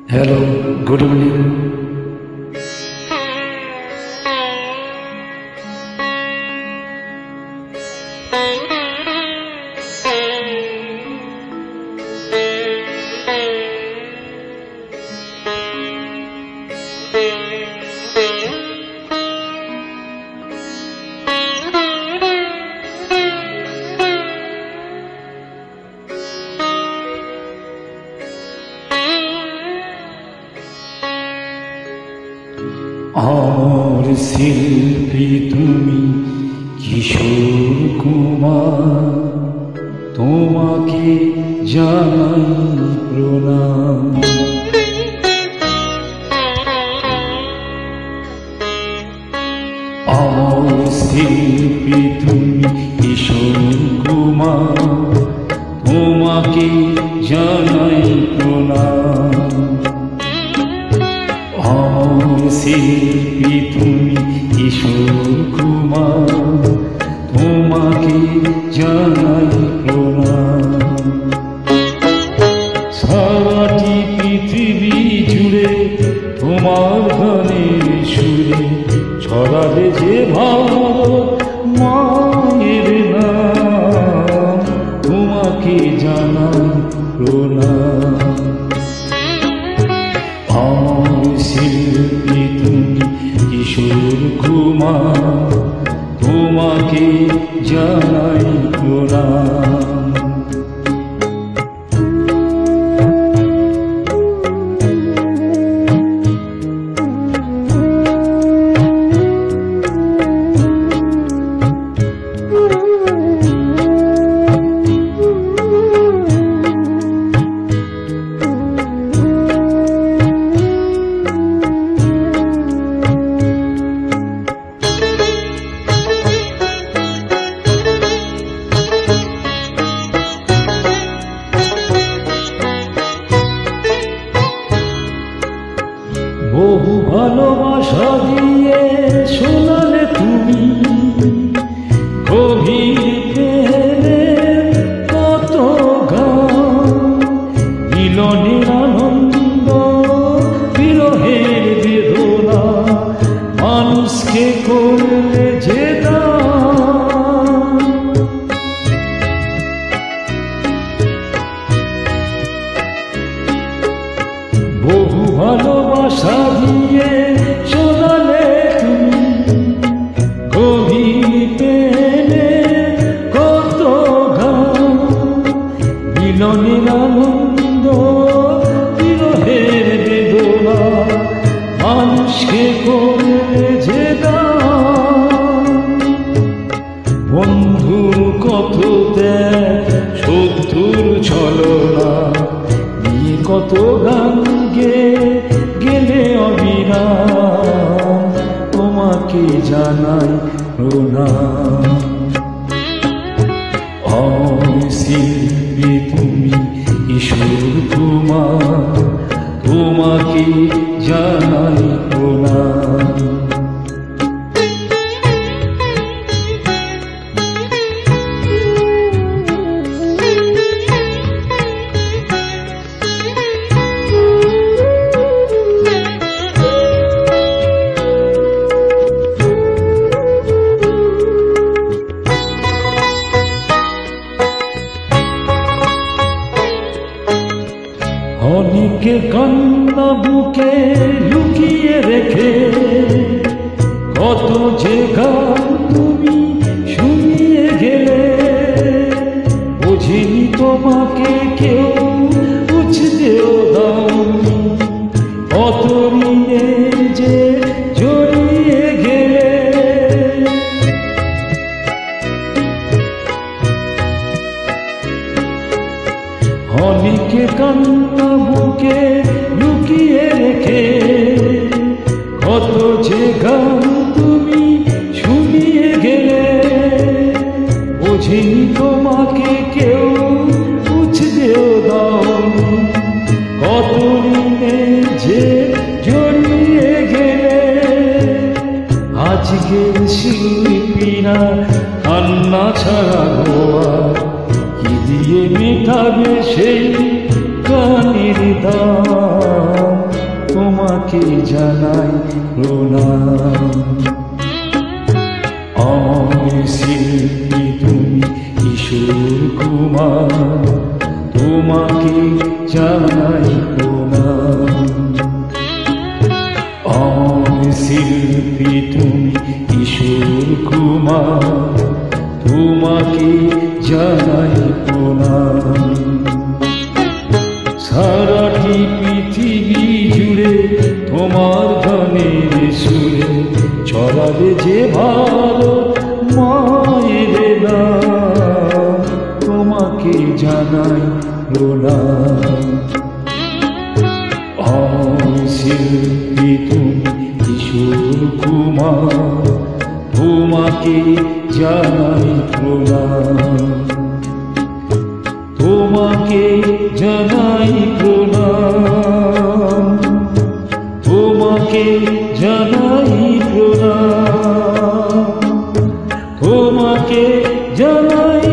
Hello, good evening. আমার শিল্পী তুমি কিশোর কুমার, তোমাকে জানাই প্রণাম। আমার শিল্পী তুমি কিশোর কুমার, তোমাকে জানাই প্রণাম। আমার শিল্পী তুমি কিশোর কুমার, তোমাকে জানাই প্রণাম। সারাটি পৃথিবী জুড়ে তোমার গানের সুরে ছড়ালে যে ভারত মায়ের নাম, তোমাকে জানাই প্রণাম। আমার শিল্পী তুমি কিশোর কুমার, তোমাকে জানাই প্রণাম। বহু ভালোবাসা দিয়ে শোনালে তুমি গভীর প্রেমের কত গান, মিলনের আনন্দ বিরহের বেদনা, মানুষকে করলে যে দান। বহু ভালোবাসা দিয়ে শোনালে তুমি গভীর প্রেমের কত গান, মিলনের আনন্দ বিরহের বেদনা, মানুষকে করলে যে দান। বন্ধুর কত ত্যাগ, শত্রুর ছলনা, কত গান গেলে অবিরাম, তোমাকে জানাই প্রণাম। আমার শিল্পী তুমি কিশোর কুমার, তোমাকে জানাই প্রণাম। অনেকের কান্না বুকে লুকিয়ে রেখে কত যে গান তুমি শুনিয়ে গেলে, বুঝিনি তোমাকে কেউ বুঝতেও দাওনি, কত ঋণে যে জড়িয়ে গেলে। অনেকে কান্না বুকে লুকিয়ে রেখে কত যে গান তুমি শুনিয়ে গেলে, বুঝিনি তোমাকে কেউ বুঝতেও দাওনি, কত ঋণে যে জড়িয়ে গেলে। আজকের শিল্পীরা কান্না ছাড়া গোয়া কি দিয়ে মেটাবে সেই গানের দাম। তোমাকে জানাই প্রণাম। আমার শিল্পী তুমি কিশোর কুমার, তোমাকে জানাই প্রণাম। আমার শিল্পী তুমি কিশোর কুমার, তোমাকে জানাই প্রণাম। সারাটি পৃথিবী জুড়ে তোমার গানের সুরে ছড়াবে যে ভালো মায়ের নাম, তোমাকে জানাই প্রণাম। আমার শিল্পী তুমি কিশোর কুমার, তোমাকে জানাই প্রণাম। তোমাকে জানাই প্রণাম, তোমাকে জানাই প্রণাম, তোমাকে জানাই